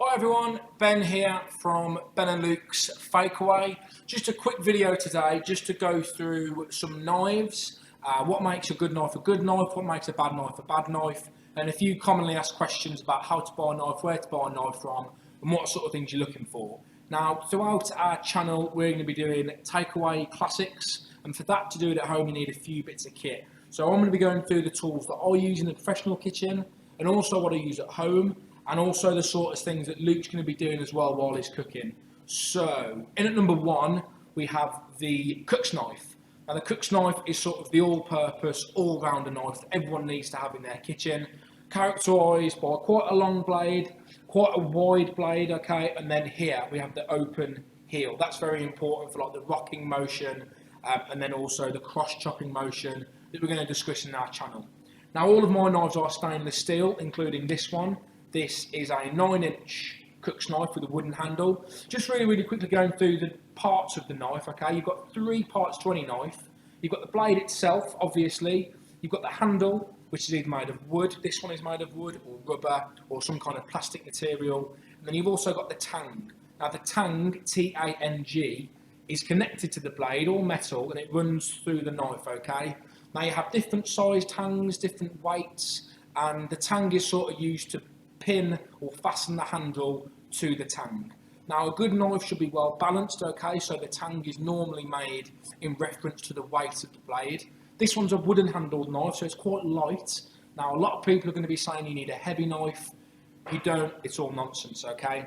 Hi everyone, Ben here from Ben and Luke's Fakeaway. Just a quick video today just to go through some knives, what makes a good knife, what makes a bad knife, and a few commonly asked questions about how to buy a knife, where to buy a knife from, and what sort of things you're looking for. Now, throughout our channel, we're going to be doing takeaway classics, and for that to do it at home, you need a few bits of kit. So I'm going to be going through the tools that I use in the professional kitchen, and also what I use at home, and also the sort of things that Luke's going to be doing as well while he's cooking. So, in at number one, we have the cook's knife. Now, the cook's knife is sort of the all-purpose, all-rounder knife that everyone needs to have in their kitchen, characterised by quite a long blade, quite a wide blade, okay, and then here we have the open heel. That's very important for like the rocking motion, and then also the cross-chopping motion that we're going to discuss in our channel. Now, all of my knives are stainless steel, including this one. This is a 9-inch cook's knife with a wooden handle. Just really quickly going through the parts of the knife, okay? You've got 3 parts to any knife. You've got the blade itself, obviously. You've got the handle, which is either made of wood. This one is made of wood or rubber or some kind of plastic material. And then you've also got the tang. Now, the tang, T-A-N-G, is connected to the blade, all metal, and it runs through the knife, okay? Now, you have different size tangs, different weights, and the tang is sort of used to pin or fasten the handle to the tang. Now, a good knife should be well balanced, okay, so the tang is normally made in reference to the weight of the blade. This one's a wooden handled knife, so it's quite light. Now, a lot of people are going to be saying you need a heavy knife. You don't, it's all nonsense, okay?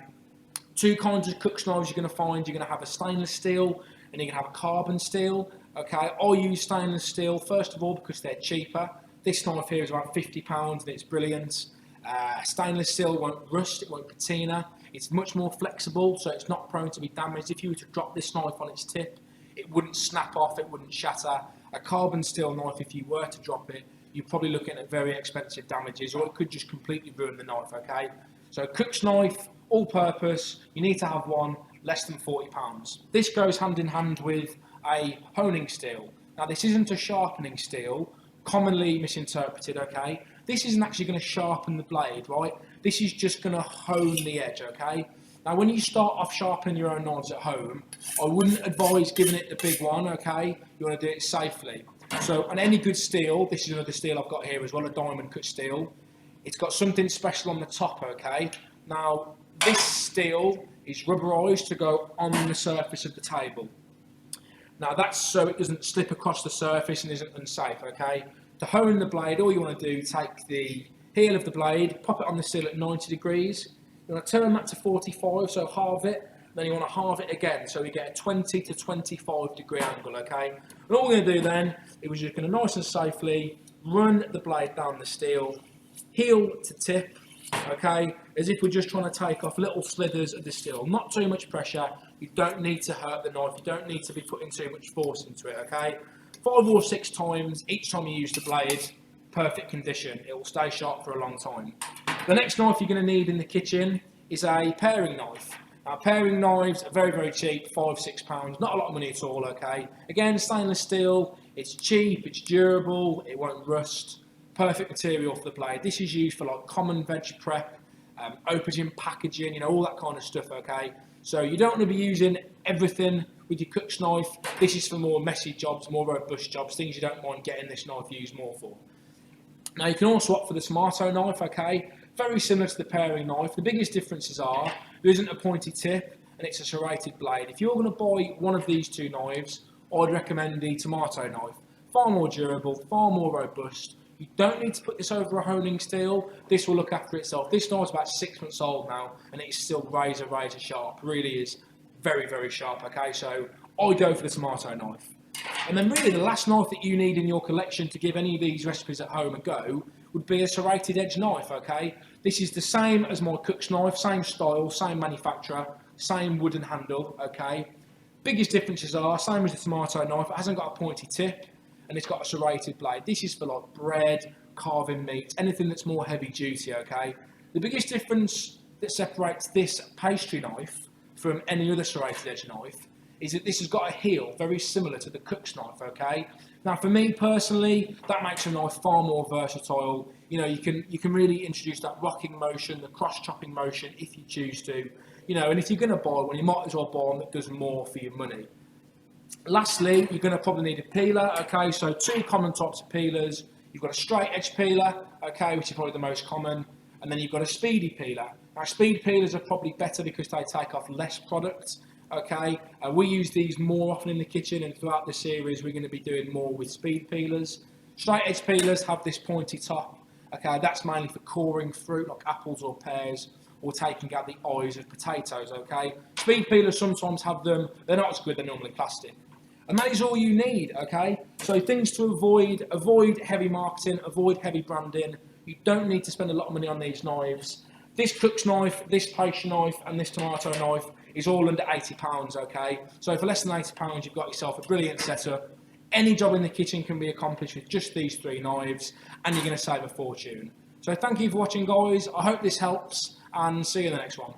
2 kinds of cook's knives you're going to find. You're going to have a stainless steel and you're going to have a carbon steel, okay? I use stainless steel, first of all, because they're cheaper. This knife here is about £50 and it's brilliant. Stainless steel won't rust, it won't patina, it's much more flexible, so it's not prone to be damaged. If you were to drop this knife on its tip, it wouldn't snap off, it wouldn't shatter. A carbon steel knife, if you were to drop it, you're probably looking at very expensive damages, or it could just completely ruin the knife, okay? So cook's knife, all purpose, you need to have one, less than £40. This goes hand in hand with a honing steel. Now, this isn't a sharpening steel, commonly misinterpreted, okay? This isn't actually going to sharpen the blade, right? This is just going to hone the edge, okay? Now, when you start off sharpening your own knives at home, I wouldn't advise giving it the big one, okay? You want to do it safely. So, on any good steel, this is another steel I've got here as well, a diamond cut steel. It's got something special on the top, okay? Now, this steel is rubberized to go on the surface of the table. Now, that's so it doesn't slip across the surface and isn't unsafe, okay? To hone the blade, all you want to do, take the heel of the blade, pop it on the steel at 90 degrees. You want to turn that to 45, so halve it. Then you want to halve it again, so you get a 20 to 25 degree angle, okay? And all we're going to do then is we're just going to nice and safely run the blade down the steel, heel to tip, okay? As if we're just trying to take off little slithers of the steel. Not too much pressure. You don't need to hurt the knife. You don't need to be putting too much force into it, okay? 5 or 6 times, each time you use the blade, perfect condition. It will stay sharp for a long time. The next knife you're going to need in the kitchen is a paring knife. Now, paring knives are very cheap, £5–6, not a lot of money at all, okay? Again, stainless steel, it's cheap, it's durable, it won't rust, perfect material for the blade. This is used for like common veg prep, aubergine packaging, you know, all that kind of stuff, okay? So you don't want to be using everything with your cook's knife. This is for more messy jobs, more robust jobs, things you don't mind getting this knife used more for. Now, you can also opt for the tomato knife, okay? Very similar to the paring knife. The biggest differences are there isn't a pointy tip and it's a serrated blade. If you're going to buy one of these 2 knives, I'd recommend the tomato knife. Far more durable, far more robust. You don't need to put this over a honing steel. This will look after itself. This knife's about 6 months old now and it's still razor sharp. Really is very sharp, okay? So I go for the tomato knife. And then really the last knife that you need in your collection to give any of these recipes at home a go would be a serrated edge knife, okay? This is the same as my cook's knife, same style, same manufacturer, same wooden handle, okay? Biggest differences are, same as the tomato knife, it hasn't got a pointy tip and it's got a serrated blade. This is for like bread, carving meat, anything that's more heavy duty, okay? The biggest difference that separates this pastry knife from any other serrated edge knife is that this has got a heel very similar to the cook's knife, okay? Now, for me personally, that makes a knife far more versatile. You know, you can really introduce that rocking motion, the cross chopping motion if you choose to. You know, and if you're going to buy one, you might as well buy one that does more for your money. Lastly, you're going to probably need a peeler. Okay, so two common types of peelers. You've got a straight edge peeler, okay, which is probably the most common, and then you've got a speedy peeler. Now, speed peelers are probably better because they take off less product. Okay, we use these more often in the kitchen, and throughout the series, we're going to be doing more with speed peelers. Straight edge peelers have this pointy top. Okay, that's mainly for coring fruit like apples or pears, or taking out the eyes of potatoes. Okay, speed peelers sometimes have them. They're not as good. They're normally plastic. And that is all you need, okay? So things to avoid heavy marketing, avoid heavy branding. You don't need to spend a lot of money on these knives. This cook's knife, this pastry knife, and this tomato knife is all under £80, okay? So for less than £80, you've got yourself a brilliant setup. Any job in the kitchen can be accomplished with just these three knives, and you're going to save a fortune. So thank you for watching, guys. I hope this helps, and see you in the next one.